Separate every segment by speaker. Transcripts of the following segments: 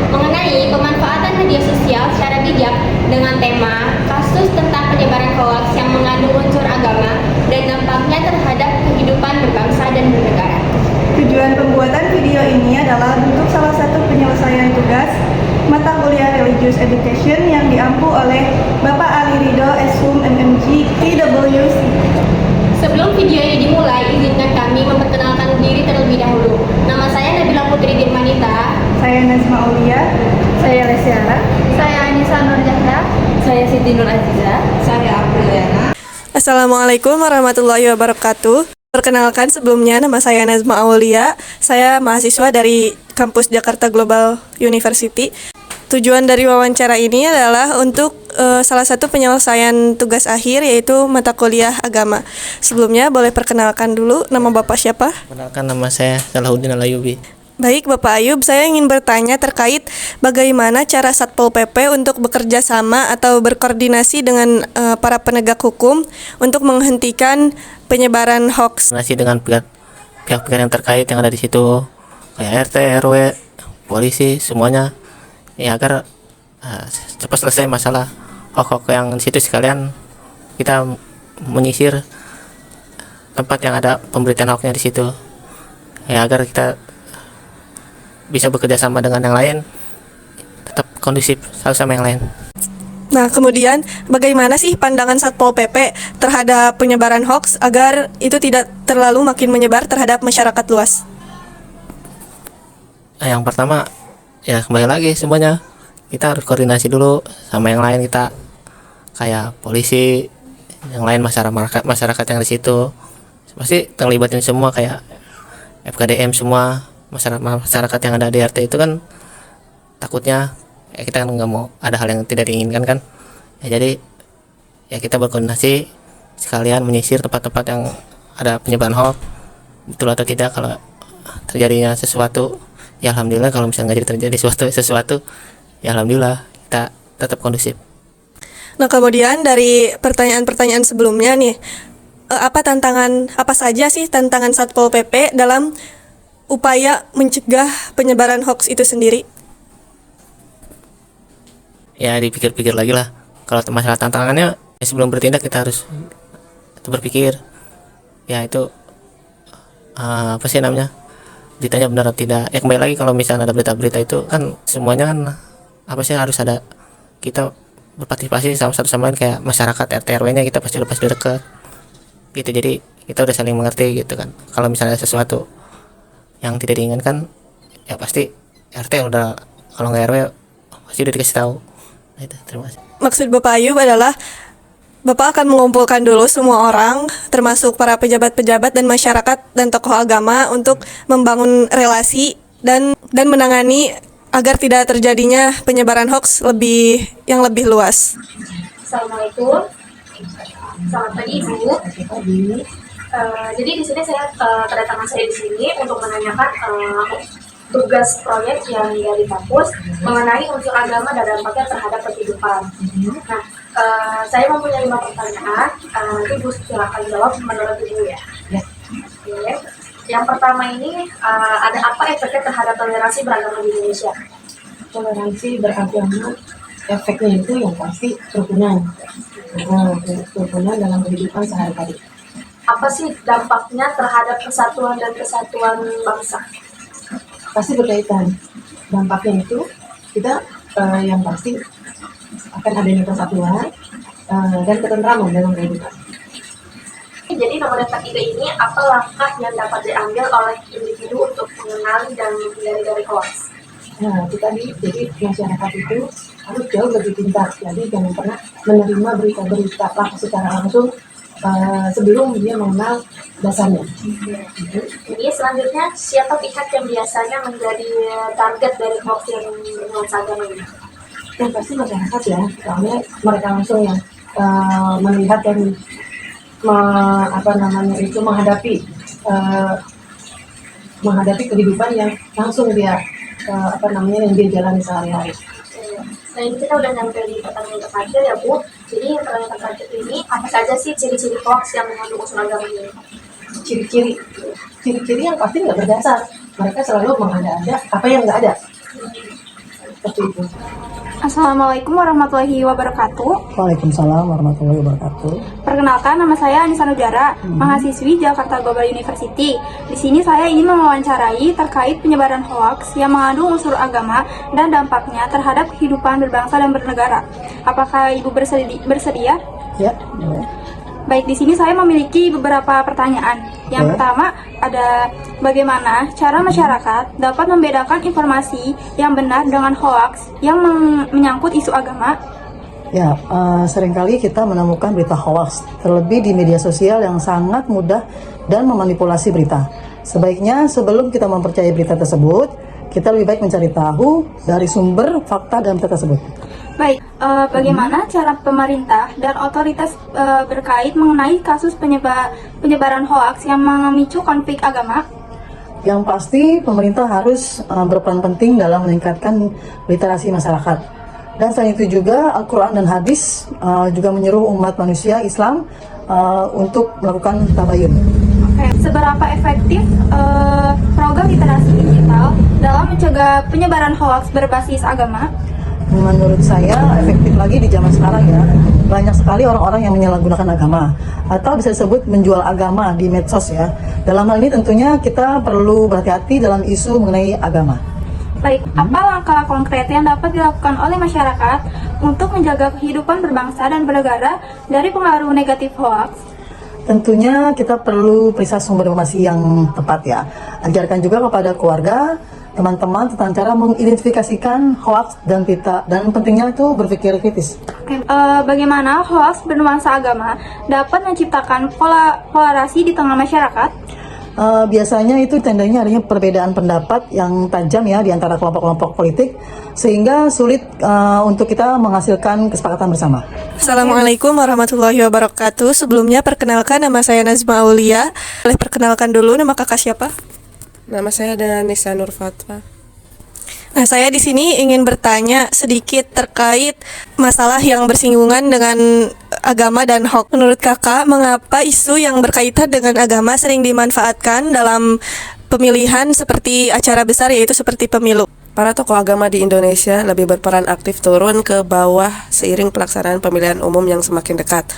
Speaker 1: Mengenai pemanfaatan media sosial secara bijak dengan tema kasus tentang penyebaran hoaks yang mengandung unsur agama dan dampaknya terhadap kehidupan berbangsa dan bernegara.
Speaker 2: Tujuan pembuatan video ini adalah bentuk salah satu penyelesaian tugas mata kuliah Religious Education yang diampu oleh Bapak Ali Ridho, S.Hum, MMG, PWC.
Speaker 1: Sebelum video ini dimulai, izinkan kami memperkenalkan diri terlebih dahulu. Nama saya Nabila Putri Dirmanita.
Speaker 2: Saya Nazma Aulia.
Speaker 3: Saya Lesiara.
Speaker 1: Saya Anissa Nurjahra.
Speaker 3: Saya Siti Nur Aziza.
Speaker 4: Saya Apriliana.
Speaker 2: Assalamualaikum warahmatullahi wabarakatuh. Perkenalkan sebelumnya, nama saya Nazma Aulia. Saya mahasiswa dari kampus Jakarta Global University. Tujuan dari wawancara ini adalah untuk salah satu penyelesaian tugas akhir, yaitu mata kuliah agama. Sebelumnya boleh perkenalkan dulu, nama Bapak siapa?
Speaker 5: Perkenalkan, nama saya Salahuddin Alayubi.
Speaker 2: Baik Bapak Ayub, saya ingin bertanya terkait bagaimana cara Satpol PP untuk bekerja sama atau berkoordinasi dengan para penegak hukum untuk menghentikan penyebaran hoax.
Speaker 5: Koordinasi dengan pihak-pihak yang terkait yang ada di situ, kayak RT, RW, polisi, semuanya, ya agar cepat selesai masalah hoax yang di situ. Sekalian kita menyisir tempat yang ada pemberitaan hoaxnya di situ, ya agar kita bisa bekerja sama dengan yang lain, tetap kondusif satu sama yang lain.
Speaker 2: Nah, kemudian bagaimana sih pandangan Satpol PP terhadap penyebaran hoax agar itu tidak terlalu makin menyebar terhadap masyarakat luas?
Speaker 5: Yang pertama, ya kembali lagi semuanya, kita harus koordinasi dulu sama yang lain, kita kayak polisi, yang lain masyarakat yang di situ pasti terlibatin semua, kayak FKDM semua. Masyarakat yang ada di RT itu kan takutnya ya kita kan nggak mau ada hal yang tidak diinginkan kan, ya jadi ya kita berkoordinasi sekalian menyisir tempat-tempat yang ada penyebaran hoax, betul atau tidak. Kalau terjadinya sesuatu, ya alhamdulillah. Kalau misalnya nggak terjadi sesuatu, ya alhamdulillah kita tetap kondusif.
Speaker 2: Nah, kemudian dari pertanyaan-pertanyaan sebelumnya nih, apa saja sih tantangan Satpol PP dalam upaya mencegah penyebaran hoax itu sendiri?
Speaker 5: Ya dipikir-pikir lagi lah. Kalau masalah tantangannya, ya sebelum bertindak kita harus berpikir, ya itu apa sih namanya, beritanya benar atau tidak. Ya kembali lagi, kalau misalnya ada berita-berita itu kan semuanya kan apa sih, harus ada kita berpartisipasi sama satu sama lain, kayak masyarakat RT RW-nya kita pasti dekat gitu. Jadi kita udah saling mengerti gitu kan. Kalau misalnya ada sesuatu yang tidak diinginkan, ya pasti RT udah, kalau nggak RW pasti udah dikasih tahu. Nah, itu, terima kasih.
Speaker 2: Maksud Bapak Ayub adalah Bapak akan mengumpulkan dulu semua orang, termasuk para pejabat-pejabat dan masyarakat dan tokoh agama, untuk membangun relasi dan menangani agar tidak terjadinya penyebaran hoax yang lebih luas.
Speaker 1: Assalamualaikum. Selamat pagi Ibu. Jadi di sini kedatangan saya di sini untuk menanyakan tugas proyek yang dari kampus mengenai unsur agama dan dampaknya terhadap kehidupan. Nah, saya mempunyai 5 pertanyaan. Nanti Ibu silakan jawab menurut Ibu ya. Oke. Yang pertama ini, ada apa efeknya terhadap toleransi beragama di Indonesia?
Speaker 4: Toleransi beragama, efeknya itu yang pasti kerukunan. Kerukunan dalam kehidupan sehari-hari.
Speaker 1: Apa sih dampaknya terhadap kesatuan dan kesatuan bangsa?
Speaker 4: Pasti berkaitan. Dampaknya itu kita yang pasti akan adanya persatuan dan ketentraman dalam kehidupan.
Speaker 1: Jadi nomor yang ketiga ini, apa langkah yang dapat diambil oleh individu untuk mengenali dan menghindari dari hoax?
Speaker 4: Nah, itu tadi, jadi masyarakat itu harus jauh lebih pintar. Jadi jangan pernah menerima berita-berita secara langsung sebelum dia mengenal dasarnya.
Speaker 1: Jadi selanjutnya, siapa pihak yang biasanya menjadi target dari hoax yang bernuansa agama ini?
Speaker 4: Yang pasti masyarakat ya, soalnya mereka langsung yang melihat dan menghadapi kehidupan yang langsung dia yang dia jalani sehari-hari.
Speaker 1: Nah ini kita udah nyampe di pertanyaan terakhir ya Bu. Jadi yang pertanyaan terakhir ini apa saja sih ciri-ciri hoax yang mengandung unsur agama ini?
Speaker 4: Ciri-ciri yang pasti nggak berdasar. Mereka selalu mengada-ada apa yang nggak ada. Seperti itu.
Speaker 6: Assalamualaikum warahmatullahi wabarakatuh.
Speaker 7: Waalaikumsalam warahmatullahi wabarakatuh.
Speaker 6: Perkenalkan, nama saya Anissa Nujara, mahasiswi Jakarta Global University. Di sini saya ingin mewawancarai terkait penyebaran hoaks yang mengandung unsur agama dan dampaknya terhadap kehidupan berbangsa dan bernegara. Apakah Ibu bersedia?
Speaker 7: Ya, boleh.
Speaker 6: Baik, di sini saya memiliki beberapa pertanyaan. Yang pertama ada bagaimana cara masyarakat dapat membedakan informasi yang benar dengan hoaks yang menyangkut isu agama?
Speaker 7: Ya, seringkali kita menemukan berita hoaks, terlebih di media sosial yang sangat mudah dan memanipulasi berita. Sebaiknya sebelum kita mempercayai berita tersebut, kita lebih baik mencari tahu dari sumber fakta dalam berita tersebut.
Speaker 6: Baik, bagaimana cara pemerintah dan otoritas berkait mengenai kasus penyebaran hoaks yang memicu konflik agama?
Speaker 7: Yang pasti, pemerintah harus berperan penting dalam meningkatkan literasi masyarakat. Dan selain itu juga, Al-Quran dan hadis juga menyuruh umat manusia Islam untuk melakukan tabayun.
Speaker 6: Oke, seberapa efektif program literasi digital dalam mencegah penyebaran hoaks berbasis agama?
Speaker 7: Menurut saya efektif lagi di zaman sekarang ya. Banyak sekali orang-orang yang menyalahgunakan agama atau bisa disebut menjual agama di medsos ya. Dalam hal ini tentunya kita perlu berhati-hati dalam isu mengenai agama.
Speaker 6: Baik, apa langkah konkret yang dapat dilakukan oleh masyarakat untuk menjaga kehidupan berbangsa dan bernegara dari pengaruh negatif hoaks?
Speaker 7: Tentunya kita perlu periksa sumber informasi yang tepat ya. Ajarkan juga kepada keluarga, teman-teman tentang cara mengidentifikasikan hoaks dan berita, dan pentingnya itu berpikir kritis.
Speaker 6: Bagaimana hoaks bernuansa agama dapat menciptakan polarisasi di tengah masyarakat?
Speaker 7: Biasanya itu tandanya adanya perbedaan pendapat yang tajam ya di antara kelompok-kelompok politik, sehingga sulit untuk kita menghasilkan kesepakatan bersama.
Speaker 2: Assalamualaikum warahmatullahi wabarakatuh. Sebelumnya perkenalkan, nama saya Nazma Aulia. Boleh perkenalkan dulu nama kakak siapa?
Speaker 8: Nama saya Danisa Nur Fatwa.
Speaker 2: Nah, saya di sini ingin bertanya sedikit terkait masalah yang bersinggungan dengan agama dan hoax. Menurut kakak, mengapa isu yang berkaitan dengan agama sering dimanfaatkan dalam pemilihan seperti acara besar, yaitu seperti pemilu?
Speaker 8: Para tokoh agama di Indonesia lebih berperan aktif turun ke bawah seiring pelaksanaan pemilihan umum yang semakin dekat.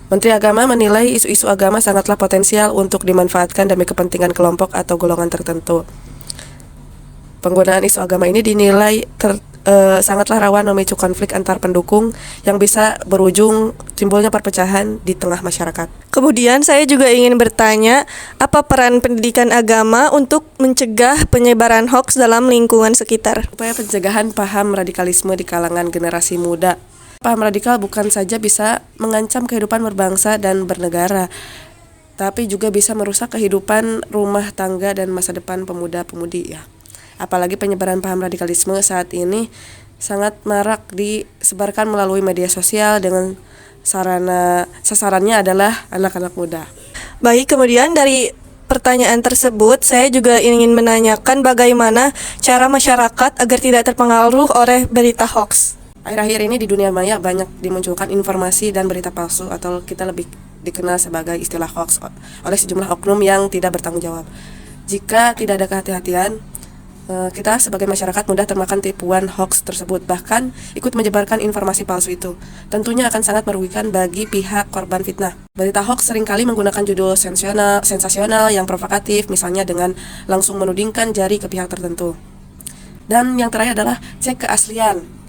Speaker 8: Menteri Agama menilai isu-isu agama sangatlah potensial untuk dimanfaatkan demi kepentingan kelompok atau golongan tertentu. Penggunaan isu agama ini dinilai sangatlah rawan memicu konflik antar pendukung yang bisa berujung timbulnya perpecahan di tengah masyarakat.
Speaker 2: Kemudian saya juga ingin bertanya, apa peran pendidikan agama untuk mencegah penyebaran hoax dalam lingkungan sekitar?
Speaker 8: Upaya pencegahan paham radikalisme di kalangan generasi muda. Paham radikal bukan saja bisa mengancam kehidupan berbangsa dan bernegara, tapi juga bisa merusak kehidupan rumah tangga dan masa depan pemuda-pemudi ya. Apalagi penyebaran paham radikalisme saat ini sangat marak disebarkan melalui media sosial dengan sasarannya adalah anak-anak muda.
Speaker 2: Baik, kemudian dari pertanyaan tersebut saya juga ingin menanyakan bagaimana cara masyarakat agar tidak terpengaruh oleh berita hoax.
Speaker 8: Akhir-akhir ini di dunia maya banyak dimunculkan informasi dan berita palsu atau kita lebih dikenal sebagai istilah hoax oleh sejumlah oknum yang tidak bertanggung jawab. Jika tidak ada kehati-hatian, kita sebagai masyarakat mudah termakan tipuan hoax tersebut, bahkan ikut menyebarkan informasi palsu itu. Tentunya akan sangat merugikan bagi pihak korban fitnah. Berita hoax seringkali menggunakan judul sensasional yang provokatif, misalnya dengan langsung menudingkan jari ke pihak tertentu. Dan yang terakhir adalah cek keaslian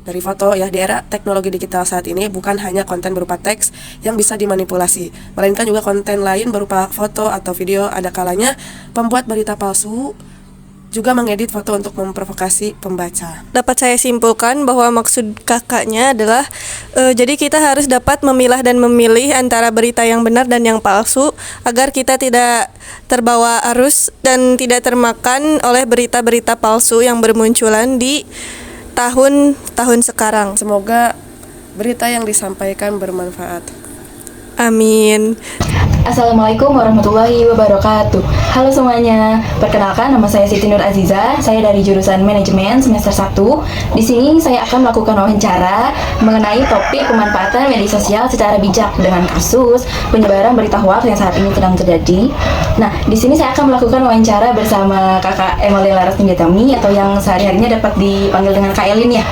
Speaker 8: dari foto ya. Di era teknologi digital saat ini bukan hanya konten berupa teks yang bisa dimanipulasi, melainkan juga konten lain berupa foto atau video. Ada kalanya pembuat berita palsu juga mengedit foto untuk memprovokasi pembaca.
Speaker 2: Dapat saya simpulkan bahwa maksud kakaknya adalah jadi kita harus dapat memilah dan memilih antara berita yang benar dan yang palsu agar kita tidak terbawa arus dan tidak termakan oleh berita-berita palsu yang bermunculan di tahun sekarang.
Speaker 8: Semoga berita yang disampaikan bermanfaat.
Speaker 2: Amin.
Speaker 3: Assalamualaikum warahmatullahi wabarakatuh. Halo semuanya, perkenalkan nama saya Siti Nur Aziza. Saya dari jurusan Manajemen semester 1. Di sini saya akan melakukan wawancara mengenai topik pemanfaatan media sosial secara bijak dengan kasus penyebaran berita hoax yang saat ini sedang terjadi. Nah, di sini saya akan melakukan wawancara bersama Kakak Emalie Laras Ninjatami atau yang sehari-harinya dapat dipanggil dengan Kak Elin ya.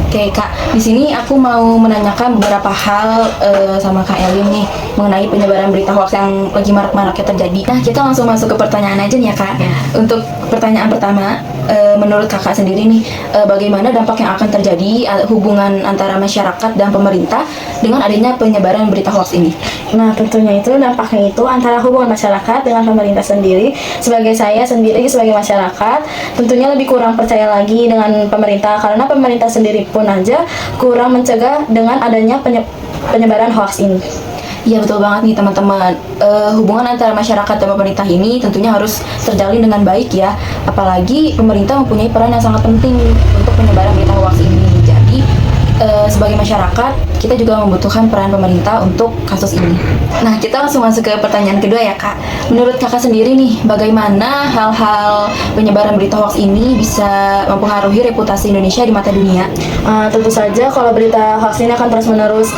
Speaker 3: Oke Kak, di sini aku mau menanyakan beberapa hal sama Kak Elin nih mengenai penyebaran berita hoax yang lagi marak-maraknya terjadi. Nah, kita langsung masuk ke pertanyaan aja nih ya Kak. Untuk pertanyaan pertama, menurut Kakak sendiri nih, bagaimana dampak yang akan terjadi hubungan antara masyarakat dan pemerintah dengan adanya penyebaran berita hoax ini?
Speaker 6: Nah, tentunya itu dampaknya itu antara hubungan masyarakat dengan pemerintah sendiri. Sebagai saya sendiri sebagai masyarakat, tentunya lebih kurang percaya lagi dengan pemerintah karena pemerintah sendiri pun aja kurang mencegah dengan adanya penyebaran hoax ini.
Speaker 3: Iya betul banget nih teman-teman. Hubungan antara masyarakat dan pemerintah ini tentunya harus terjalin dengan baik ya. Apalagi pemerintah mempunyai peran yang sangat penting untuk penyebaran berita hoax ini. Jadi sebagai masyarakat kita juga membutuhkan peran pemerintah untuk kasus ini. Nah, kita langsung masuk ke pertanyaan kedua ya Kak. Menurut Kakak sendiri nih, bagaimana hal-hal penyebaran berita hoax ini bisa mempengaruhi reputasi Indonesia di mata dunia?
Speaker 6: Tentu saja kalau berita hoax ini akan terus-menerus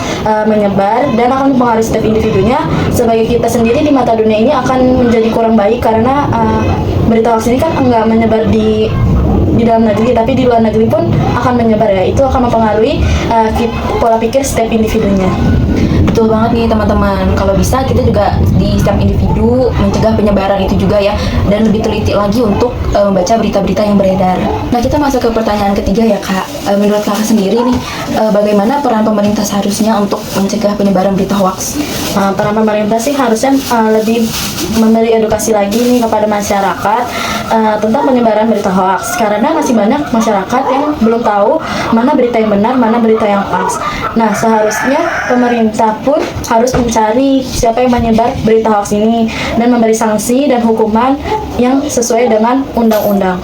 Speaker 6: menyebar dan akan mempengaruhi setiap individunya, sebagai kita sendiri di mata dunia ini akan menjadi kurang baik karena berita hoax ini kan enggak menyebar di dalam negeri, tapi di luar negeri pun akan menyebar ya. Itu akan mempengaruhi pola pikir setiap individunya.
Speaker 3: Betul banget nih teman-teman. Kalau bisa kita juga di setiap individu mencegah penyebaran itu juga ya, dan lebih teliti lagi untuk membaca berita-berita yang beredar. Nah, kita masuk ke pertanyaan ketiga ya Kak. Menurut Kakak sendiri nih, bagaimana peran pemerintah seharusnya untuk mencegah penyebaran berita hoax?
Speaker 6: Peran pemerintah sih harusnya lebih memberi edukasi lagi nih kepada masyarakat tentang penyebaran berita hoax, karena masih banyak masyarakat yang belum tahu mana berita yang benar, mana berita yang hoax. Nah, seharusnya pemerintah pun harus mencari siapa yang menyebar berita hoax ini dan memberi sanksi dan hukuman yang sesuai dengan undang-undang.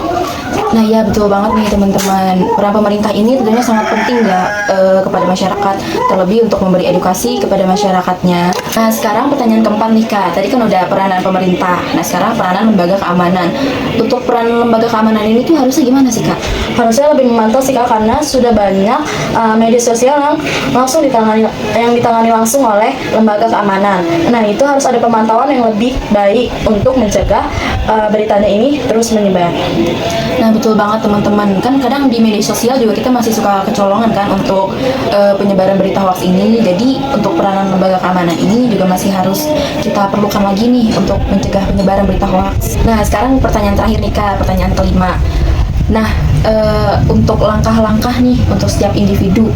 Speaker 3: Nah ya betul banget nih teman-teman. Peran pemerintah ini tentunya sangat penting ya kepada masyarakat, terlebih untuk memberi edukasi kepada masyarakatnya. Nah sekarang pertanyaan keempat nih Kak. Tadi kan udah peranan pemerintah. Nah sekarang peranan lembaga keamanan. Untuk peran lembaga keamanan ini tuh harusnya gimana sih Kak?
Speaker 6: Harusnya lebih memantau sih Kak, karena sudah banyak media sosial yang langsung ditangani langsung oleh lembaga keamanan. Nah itu harus ada pemantauan yang lebih baik untuk mencegah beritanya ini terus menyebar.
Speaker 3: Nah betul banget teman-teman. Kan kadang di media sosial juga kita masih suka kecolongan kan untuk penyebaran berita hoax ini. Jadi untuk peranan lembaga keamanan ini juga masih harus kita perlukan lagi nih untuk mencegah penyebaran berita hoax. Nah sekarang pertanyaan terakhir nih Kak, pertanyaan kelima. Nah, untuk langkah-langkah nih untuk setiap individu,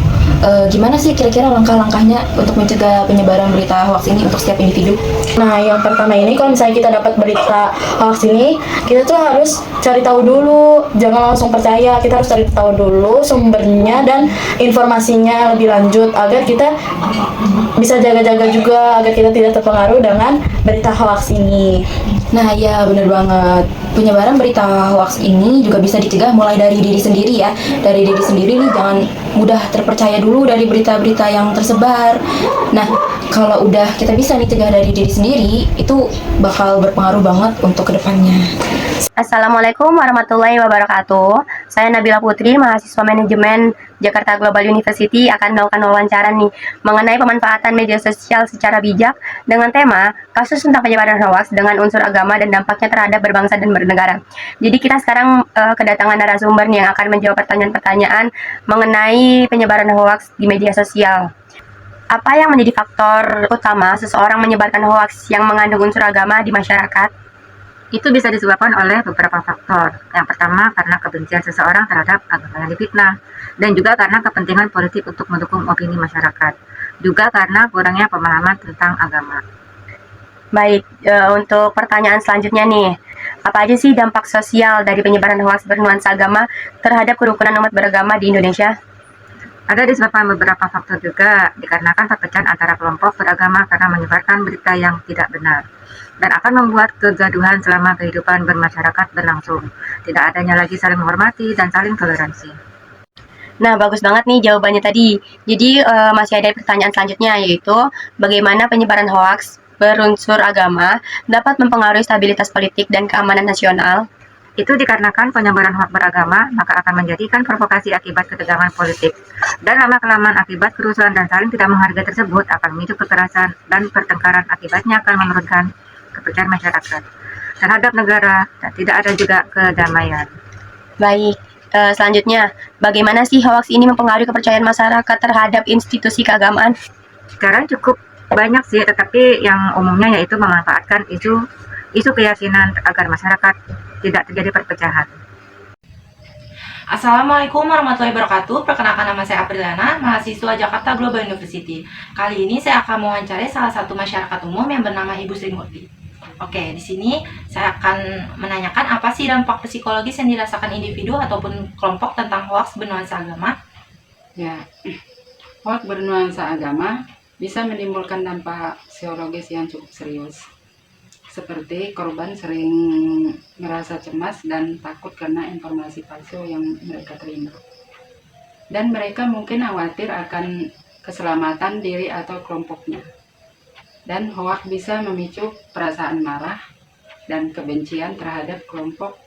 Speaker 3: gimana sih kira-kira langkah-langkahnya untuk mencegah penyebaran berita hoax ini untuk setiap individu?
Speaker 6: Nah, yang pertama ini kalau misalnya kita dapat berita hoax ini, kita tuh harus cari tahu dulu, jangan langsung percaya. Kita harus cari tahu dulu sumbernya dan informasinya lebih lanjut agar kita bisa jaga-jaga juga agar kita tidak terpengaruh dengan berita hoax ini.
Speaker 3: Nah ya benar banget. Penyebaran berita hoax ini juga bisa dicegah mulai dari diri sendiri ya. Dari diri sendiri nih jangan mudah terpercaya dulu dari berita-berita yang tersebar. Nah kalau udah kita bisa nih cegah dari diri sendiri, itu bakal berpengaruh banget untuk kedepannya.
Speaker 9: Assalamualaikum warahmatullahi wabarakatuh. Saya Nabila Putri, mahasiswa manajemen Jakarta Global University, akan melakukan wawancara nih mengenai pemanfaatan media sosial secara bijak dengan tema kasus tentang penyebaran hoax dengan unsur agama dan dampaknya terhadap berbangsa dan bernegara. Jadi kita sekarang kedatangan narasumber nih yang akan menjawab pertanyaan-pertanyaan mengenai penyebaran hoax di media sosial. Apa yang menjadi faktor utama seseorang menyebarkan hoax yang mengandung unsur agama di masyarakat?
Speaker 10: Itu bisa disebabkan oleh beberapa faktor. Yang pertama, karena kebencian seseorang terhadap agama yang difitnah, dan juga karena kepentingan politik untuk mendukung opini masyarakat, juga karena kurangnya pemahaman tentang agama.
Speaker 9: Baik, untuk pertanyaan selanjutnya nih, apa aja sih dampak sosial dari penyebaran hoax bernuansa agama terhadap kerukunan umat beragama di Indonesia?
Speaker 10: Ada disebabkan beberapa faktor juga, dikarenakan perpecahan antara kelompok beragama karena menyebarkan berita yang tidak benar, dan akan membuat kegaduhan selama kehidupan bermasyarakat berlangsung. Tidak adanya lagi saling menghormati dan saling toleransi.
Speaker 9: Nah, bagus banget nih jawabannya tadi. Jadi, masih ada pertanyaan selanjutnya, yaitu bagaimana penyebaran hoaks berunsur agama dapat mempengaruhi stabilitas politik dan keamanan nasional?
Speaker 10: Itu dikarenakan penyebaran hoaks beragama maka akan menjadikan provokasi akibat ketegangan politik. Dan lama-kelamaan akibat kerusuhan dan saling tidak menghargai tersebut akan memicu kekerasan dan pertengkaran, akibatnya akan menurunkan kepercayaan masyarakat terhadap negara dan tidak ada juga kedamaian.
Speaker 9: Baik, selanjutnya, bagaimana sih hoaks ini mempengaruhi kepercayaan masyarakat terhadap institusi keagamaan?
Speaker 10: Sekarang cukup banyak sih, tetapi yang umumnya yaitu memanfaatkan isu keyakinan agar masyarakat tidak terjadi perpecahan.
Speaker 11: Assalamualaikum warahmatullahi wabarakatuh. Perkenalkan, nama saya Apriliana, mahasiswa Jakarta Global University. Kali ini saya akan mewawancarai salah satu masyarakat umum yang bernama Ibu Sri Murti. Oke, di sini saya akan menanyakan apa sih dampak psikologis yang dirasakan individu ataupun kelompok tentang hoaks bernuansa agama?
Speaker 12: Ya, hoaks bernuansa agama bisa menimbulkan dampak psikologis yang cukup serius. Seperti korban sering merasa cemas dan takut karena informasi palsu yang mereka terima. Dan mereka mungkin khawatir akan keselamatan diri atau kelompoknya. Dan hoaks bisa memicu perasaan marah dan kebencian terhadap kelompok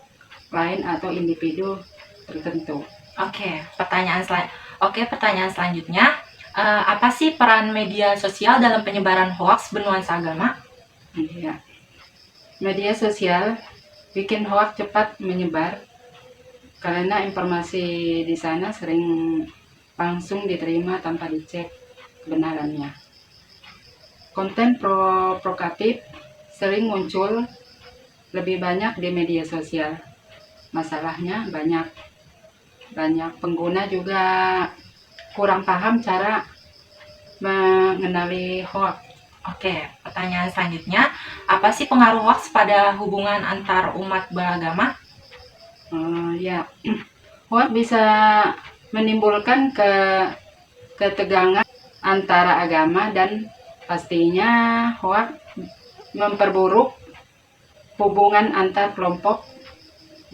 Speaker 12: lain atau individu tertentu.
Speaker 11: Oke, pertanyaan selanjutnya, apa sih peran media sosial dalam penyebaran hoaks bernuansa agama?
Speaker 12: Ya. Media sosial bikin hoaks cepat menyebar karena informasi di sana sering langsung diterima tanpa dicek kebenarannya. Konten provokatif sering muncul lebih banyak di media sosial. Masalahnya banyak pengguna juga kurang paham cara mengenali hoaks.
Speaker 11: Oke, pertanyaan selanjutnya, apa sih pengaruh hoaks pada hubungan antar umat beragama?
Speaker 12: Ya, hoaks bisa menimbulkan ketegangan antara agama dan pastinya hoaks memperburuk hubungan antar kelompok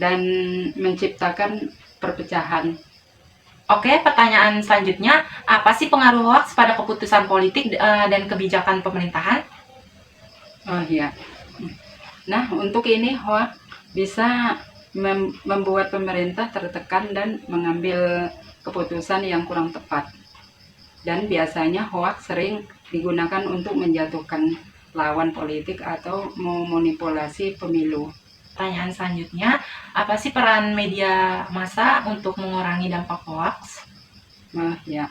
Speaker 12: dan menciptakan perpecahan.
Speaker 11: Oke, pertanyaan selanjutnya, apa sih pengaruh hoaks pada keputusan politik dan kebijakan pemerintahan?
Speaker 12: Oh iya. Nah, untuk ini hoaks bisa membuat pemerintah tertekan dan mengambil keputusan yang kurang tepat. Dan biasanya hoaks sering digunakan untuk menjatuhkan lawan politik atau memanipulasi pemilu.
Speaker 11: Pertanyaan selanjutnya, apa sih peran media massa untuk mengurangi dampak hoaks?
Speaker 12: Ya.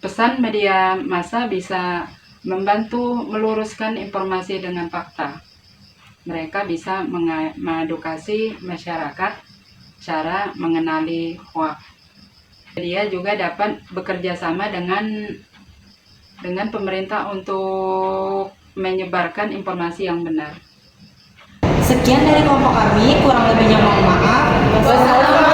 Speaker 12: Pesan media massa bisa membantu meluruskan informasi dengan fakta. Mereka bisa mengedukasi masyarakat cara mengenali hoaks. Media juga dapat bekerja sama dengan pemerintah untuk menyebarkan informasi yang benar.
Speaker 11: Sekian dari kelompok kami, kurang lebihnya mohon maaf. Wassalamualaikum.